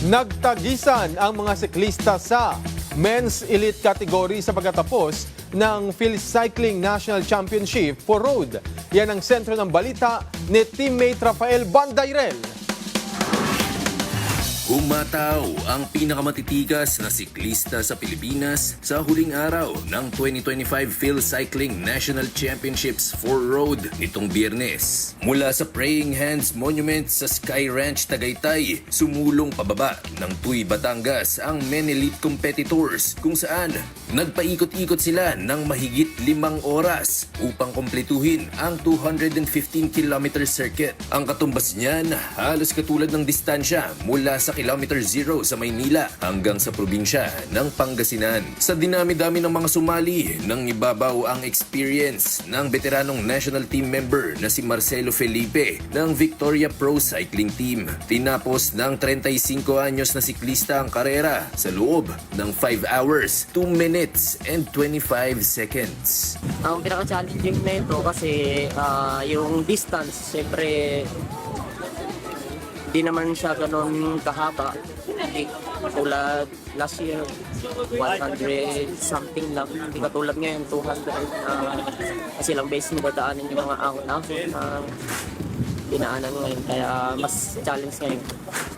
Nagtagisan ang mga siklista sa men's elite category sa pagkatapos ng Phil Cycling National Championship for Road. Yan ang sentro ng balita ni teammate Rafael Bandairel. Umataw ang pinakamatitigas na siklista sa Pilipinas sa huling araw ng 2025 Phil Cycling National Championships for Road nitong Biyernes. Mula sa Praying Hands Monument sa Sky Ranch, Tagaytay, sumulong pababa ng Tuy, Batangas ang men elite competitors kung saan nagpaikot-ikot sila ng mahigit 5 oras upang kompletuhin ang 215-kilometer circuit. Ang katumbas niyan halos katulad ng distansya mula sa kilometer 0 sa Maynila hanggang sa probinsya ng Pangasinan. Sa dinami-dami ng mga sumali, nang ibabaw ang experience ng veteranong national team member na si Marcelo Felipe ng Victoria Pro Cycling Team. Tinapos ng 35 anyos na siklista ang karera sa loob ng 5 hours, 2 minutes and 25 seconds. Ang pinaka-challenging na ito kasi yung distance, siyempre di naman siya ganun kahaba. Tulad last year, 100 something lang. Hindi katulad ngayon, 200 kasi lang base mo dadaanin yung mga ahon-ahon na dinaanan ngayon. Kaya mas challenge ngayon.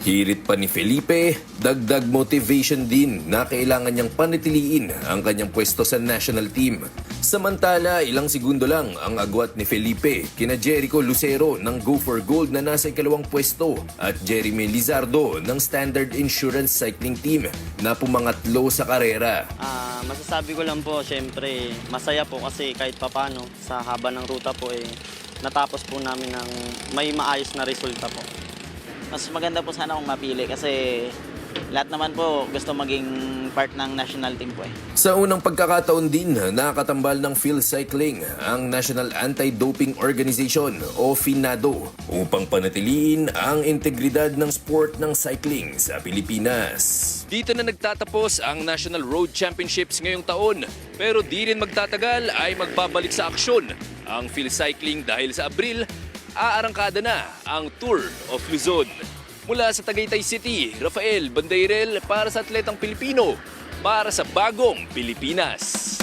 Hirit pa ni Felipe, dagdag motivation din na kailangan niyang panatiliin ang kanyang pwesto sa national team. Samantala, ilang segundo lang ang agwat ni Felipe kina Jericho Lucero ng Go for Gold na nasa ikalawang pwesto at Jeremy Lizardo ng Standard Insurance Cycling Team na pumangatlo sa karera. Masasabi ko lang po, syempre masaya po kasi kahit papano sa haba ng ruta po natapos po namin ng may maayos na resulta po. Mas maganda po sana kung mapili kasi lahat naman po gusto maging part ng national team po . Sa unang pagkakataon din, nakatambal ng Phil Cycling ang National Anti-Doping Organization o FINADO upang panatiliin ang integridad ng sport ng cycling sa Pilipinas. Dito na nagtatapos ang National Road Championships ngayong taon, pero di rin magtatagal ay magbabalik sa aksyon ang Phil Cycling dahil sa Abril, aarangkada na ang Tour of Luzon. Mula sa Tagaytay City, Rafael Bandairel para sa Atletang Pilipino, para sa Bagong Pilipinas.